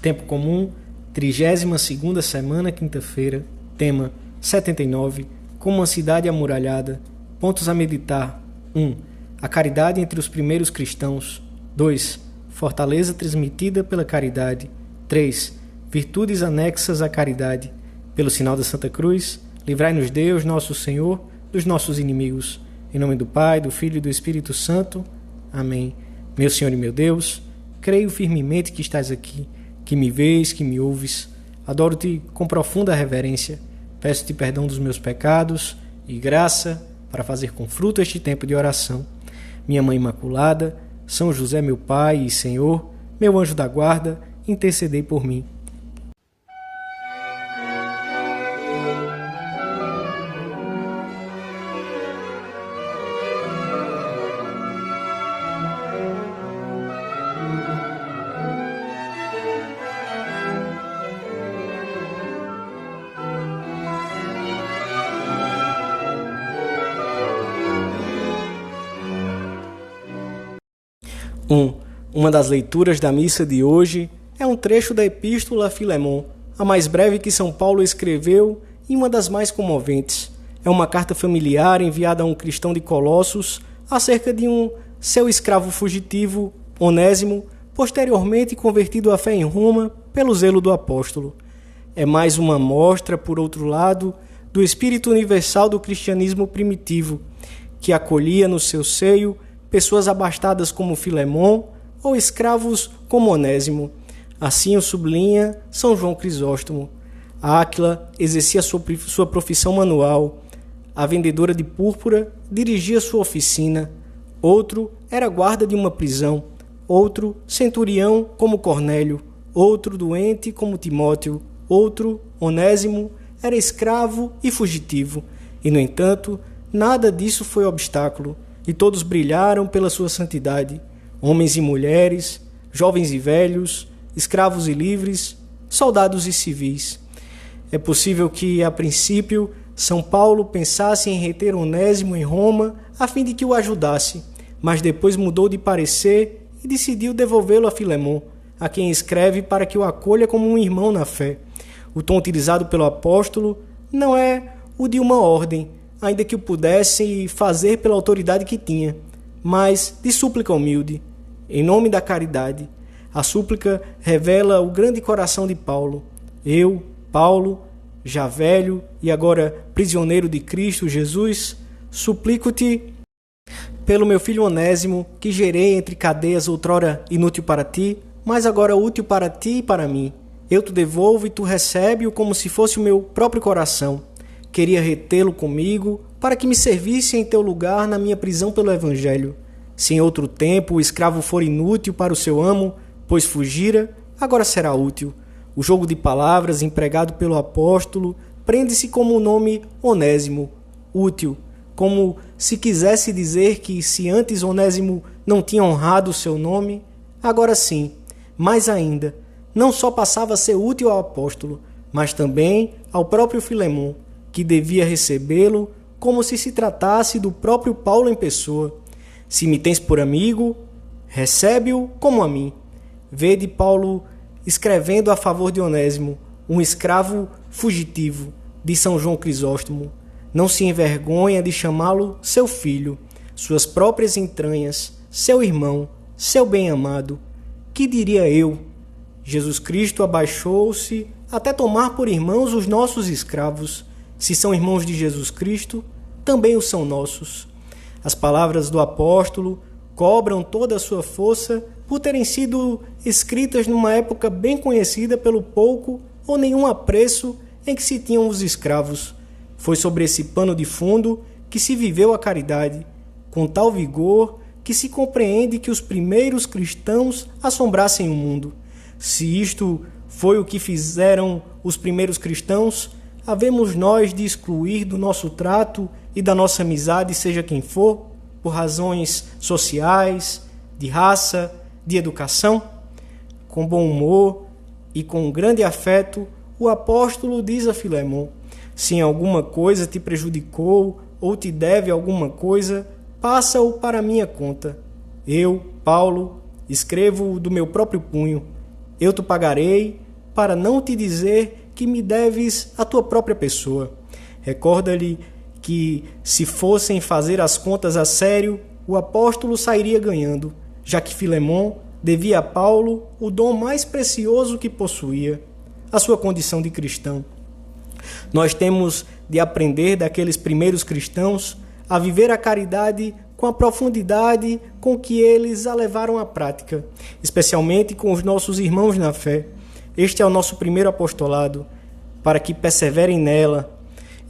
Tempo comum, 32ª semana, quinta-feira. Tema 79, como uma cidade amuralhada. Pontos a meditar. 1. A caridade entre os primeiros cristãos. 2. Fortaleza transmitida pela caridade. 3. Virtudes anexas à caridade. Pelo sinal da Santa Cruz, livrai-nos Deus, nosso Senhor, dos nossos inimigos. Em nome do Pai, do Filho e do Espírito Santo. Amém. Meu Senhor e meu Deus, creio firmemente que estás aqui, que me vês, que me ouves. Adoro-te com profunda reverência. Peço-te perdão dos meus pecados e graça para fazer com fruto este tempo de oração. Minha Mãe Imaculada, São José, meu Pai e Senhor, meu anjo da guarda, intercedei por mim. Uma das leituras da missa de hoje é um trecho da Epístola a Filemon, a mais breve que São Paulo escreveu e uma das mais comoventes. É uma carta familiar enviada a um cristão de Colossos acerca de seu escravo fugitivo, Onésimo, posteriormente convertido à fé em Roma pelo zelo do apóstolo. É mais uma mostra, por outro lado, do espírito universal do cristianismo primitivo, que acolhia no seu seio pessoas abastadas como Filemon ou escravos como Onésimo. Assim o sublinha São João Crisóstomo. Áquila exercia sua profissão manual. A vendedora de púrpura dirigia sua oficina. Outro era guarda de uma prisão. Outro, centurião como Cornélio. Outro, doente como Timóteo. Outro, Onésimo, era escravo e fugitivo. E, no entanto, nada disso foi obstáculo. E todos brilharam pela sua santidade, homens e mulheres, jovens e velhos, escravos e livres, soldados e civis. É possível que, a princípio, São Paulo pensasse em reter Onésimo em Roma a fim de que o ajudasse, mas depois mudou de parecer e decidiu devolvê-lo a Filemon, a quem escreve para que o acolha como um irmão na fé. O tom utilizado pelo apóstolo não é o de uma ordem, ainda que o pudesse fazer pela autoridade que tinha, mas de súplica humilde, em nome da caridade. A súplica revela o grande coração de Paulo. Eu, Paulo, já velho e agora prisioneiro de Cristo Jesus, suplico-te pelo meu filho Onésimo, que gerei entre cadeias outrora inútil para ti, mas agora útil para ti e para mim. Eu te devolvo e tu recebe-o como se fosse o meu próprio coração. Queria retê-lo comigo para que me servisse em teu lugar na minha prisão pelo Evangelho. Se em outro tempo o escravo for inútil para o seu amo, pois fugira, agora será útil. O jogo de palavras empregado pelo apóstolo prende-se como o nome Onésimo, útil, como se quisesse dizer que se antes Onésimo não tinha honrado o seu nome, agora sim, mais ainda, não só passava a ser útil ao apóstolo, mas também ao próprio Filemon, que devia recebê-lo como se tratasse do próprio Paulo em pessoa. Se me tens por amigo, recebe-o como a mim. Vede Paulo escrevendo a favor de Onésimo, um escravo fugitivo, de São João Crisóstomo. Não se envergonha de chamá-lo seu filho, suas próprias entranhas, seu irmão, seu bem-amado. Que diria eu? Jesus Cristo abaixou-se até tomar por irmãos os nossos escravos. Se são irmãos de Jesus Cristo, também os são nossos. As palavras do apóstolo cobram toda a sua força por terem sido escritas numa época bem conhecida pelo pouco ou nenhum apreço em que se tinham os escravos. Foi sobre esse pano de fundo que se viveu a caridade, com tal vigor que se compreende que os primeiros cristãos assombrassem o mundo. Se isto foi o que fizeram os primeiros cristãos, havemos nós de excluir do nosso trato e da nossa amizade, seja quem for, por razões sociais, de raça, de educação? Com bom humor e com grande afeto, o apóstolo diz a Filemon: se em alguma coisa te prejudicou ou te deve alguma coisa, passa-o para minha conta. Eu, Paulo, escrevo do meu próprio punho. Eu te pagarei, para não te dizer que me deves a tua própria pessoa. Recorda-lhe que, se fossem fazer as contas a sério, o apóstolo sairia ganhando, já que Filemon devia a Paulo o dom mais precioso que possuía, a sua condição de cristão. Nós temos de aprender daqueles primeiros cristãos a viver a caridade com a profundidade com que eles a levaram à prática, especialmente com os nossos irmãos na fé. Este é o nosso primeiro apostolado, para que perseverem nela,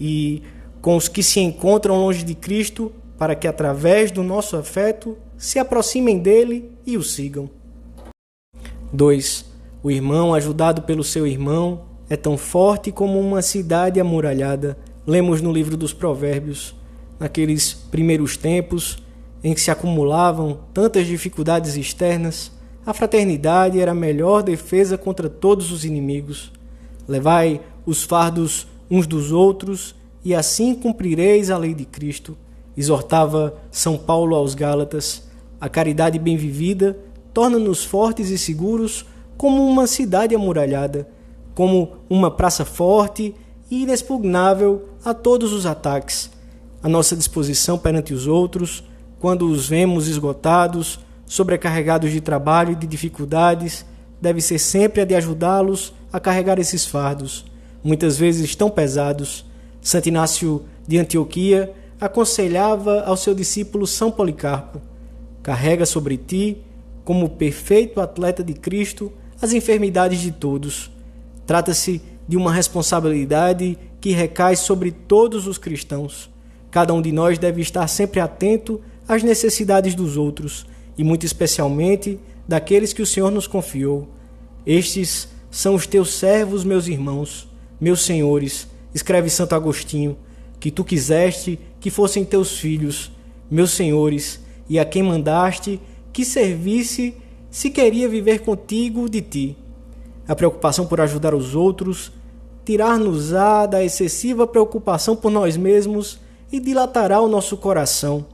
e com os que se encontram longe de Cristo, para que através do nosso afeto se aproximem dele e o sigam. 2. O irmão ajudado pelo seu irmão é tão forte como uma cidade amuralhada. Lemos no livro dos Provérbios. Naqueles primeiros tempos em que se acumulavam tantas dificuldades externas, a fraternidade era a melhor defesa contra todos os inimigos. Levai os fardos uns dos outros e assim cumprireis a lei de Cristo. Exortava São Paulo aos Gálatas. A caridade bem vivida torna-nos fortes e seguros como uma cidade amuralhada, como uma praça forte e inexpugnável a todos os ataques. A nossa disposição perante os outros, quando os vemos esgotados, sobrecarregados de trabalho e de dificuldades, deve ser sempre a de ajudá-los a carregar esses fardos, muitas vezes tão pesados. Santo Inácio de Antioquia aconselhava ao seu discípulo São Policarpo: carrega sobre ti, como perfeito atleta de Cristo, as enfermidades de todos. Trata-se de uma responsabilidade que recai sobre todos os cristãos. Cada um de nós deve estar sempre atento às necessidades dos outros, e muito especialmente daqueles que o Senhor nos confiou. Estes são os teus servos, meus irmãos, meus senhores, escreve Santo Agostinho, que tu quiseste que fossem teus filhos, meus senhores, e a quem mandaste que servisse se queria viver contigo de ti. A preocupação por ajudar os outros tirar-nos-á da excessiva preocupação por nós mesmos e dilatará o nosso coração.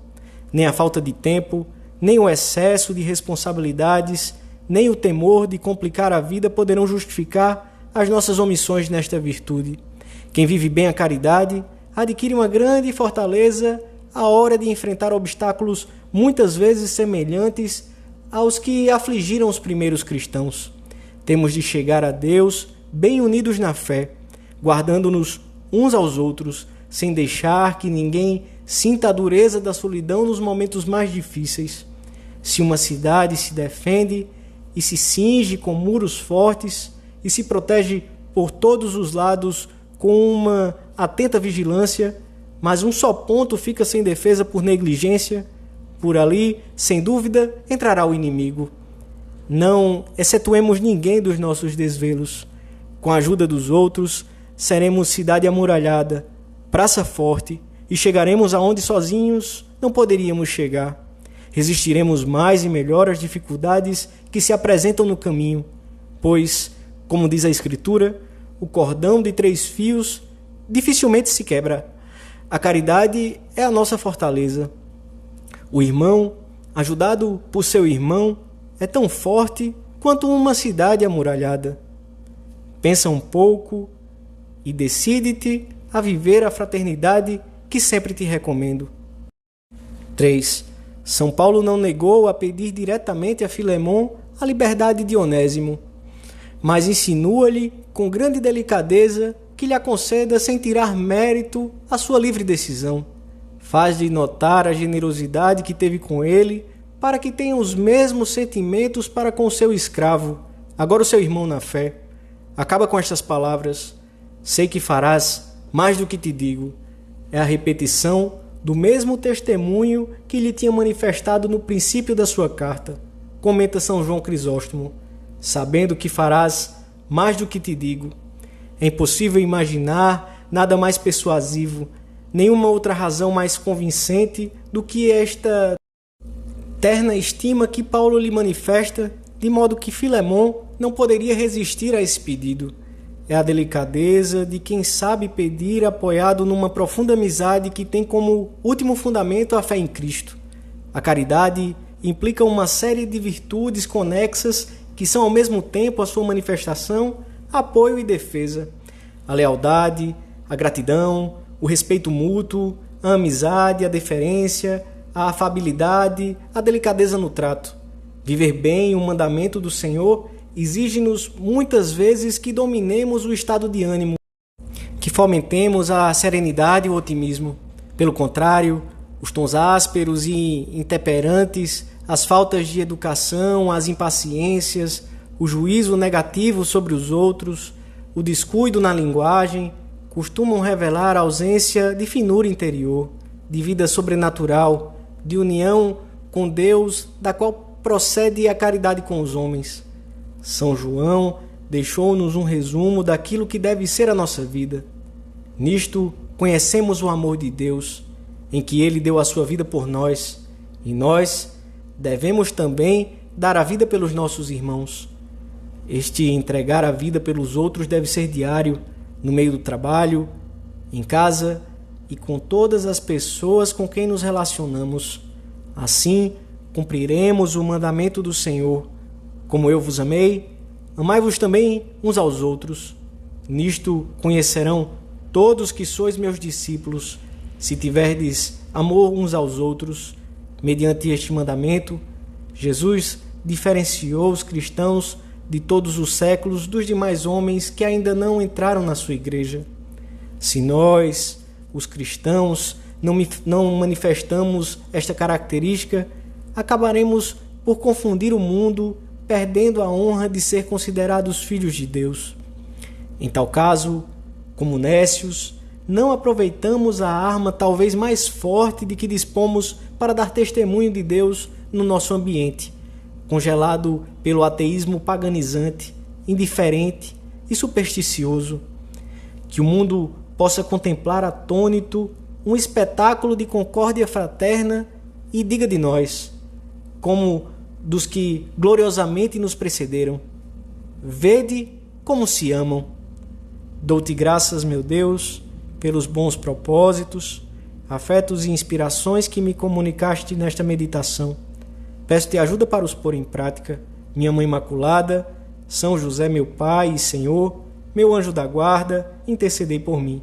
Nem a falta de tempo, nem o excesso de responsabilidades, nem o temor de complicar a vida poderão justificar as nossas omissões nesta virtude. Quem vive bem a caridade adquire uma grande fortaleza à hora de enfrentar obstáculos muitas vezes semelhantes aos que afligiram os primeiros cristãos. Temos de chegar a Deus bem unidos na fé, guardando-nos uns aos outros, sem deixar que ninguém sinta a dureza da solidão nos momentos mais difíceis. Se uma cidade se defende e se cinge com muros fortes e se protege por todos os lados com uma atenta vigilância, mas um só ponto fica sem defesa por negligência, por ali, sem dúvida, entrará o inimigo. Não excetuemos ninguém dos nossos desvelos. Com a ajuda dos outros, seremos cidade amuralhada, praça forte, e chegaremos aonde sozinhos não poderíamos chegar. Resistiremos mais e melhor às dificuldades que se apresentam no caminho, pois, como diz a Escritura, o cordão de 3 fios dificilmente se quebra. A caridade é a nossa fortaleza. O irmão, ajudado por seu irmão, é tão forte quanto uma cidade amuralhada. Pensa um pouco e decide-te a viver a fraternidade que sempre te recomendo. 3. São Paulo não negou a pedir diretamente a Filemon a liberdade de Onésimo, mas insinua-lhe com grande delicadeza que lhe conceda sem tirar mérito a sua livre decisão. Faz-lhe notar a generosidade que teve com ele, para que tenha os mesmos sentimentos para com o seu escravo, agora o seu irmão na fé. Acaba com estas palavras: sei que farás mais do que te digo. É a repetição do mesmo testemunho que lhe tinha manifestado no princípio da sua carta. Comenta São João Crisóstomo: sabendo que farás mais do que te digo. É impossível imaginar nada mais persuasivo, nenhuma outra razão mais convincente do que esta terna estima que Paulo lhe manifesta, de modo que Filemon não poderia resistir a esse pedido. É a delicadeza de quem sabe pedir apoiado numa profunda amizade que tem como último fundamento a fé em Cristo. A caridade implica uma série de virtudes conexas que são ao mesmo tempo a sua manifestação, apoio e defesa. A lealdade, a gratidão, o respeito mútuo, a amizade, a deferência, a afabilidade, a delicadeza no trato. Viver bem o mandamento do Senhor exige-nos muitas vezes que dominemos o estado de ânimo, que fomentemos a serenidade e o otimismo. Pelo contrário, os tons ásperos e intemperantes, as faltas de educação, as impaciências, o juízo negativo sobre os outros, o descuido na linguagem, costumam revelar a ausência de finura interior, de vida sobrenatural, de união com Deus, da qual procede a caridade com os homens. São João deixou-nos um resumo daquilo que deve ser a nossa vida. Nisto conhecemos o amor de Deus, em que Ele deu a sua vida por nós, e nós devemos também dar a vida pelos nossos irmãos. Este entregar a vida pelos outros deve ser diário, no meio do trabalho, em casa e com todas as pessoas com quem nos relacionamos. Assim, cumpriremos o mandamento do Senhor. Como eu vos amei, amai-vos também uns aos outros. Nisto conhecerão todos que sois meus discípulos, se tiverdes amor uns aos outros. Mediante este mandamento, Jesus diferenciou os cristãos de todos os séculos dos demais homens que ainda não entraram na sua igreja. Se nós, os cristãos, não manifestamos esta característica, acabaremos por confundir o mundo, perdendo a honra de ser considerados filhos de Deus. Em tal caso, como nécios, não aproveitamos a arma talvez mais forte de que dispomos para dar testemunho de Deus no nosso ambiente, congelado pelo ateísmo paganizante, indiferente e supersticioso. Que o mundo possa contemplar atônito um espetáculo de concórdia fraterna e diga de nós, como dos que gloriosamente nos precederam: vede como se amam. Dou-te graças, meu Deus, pelos bons propósitos, afetos e inspirações que me comunicaste nesta meditação. Peço-te ajuda para os pôr em prática. Minha Mãe Imaculada, São José, meu Pai e Senhor, meu anjo da guarda, intercedei por mim.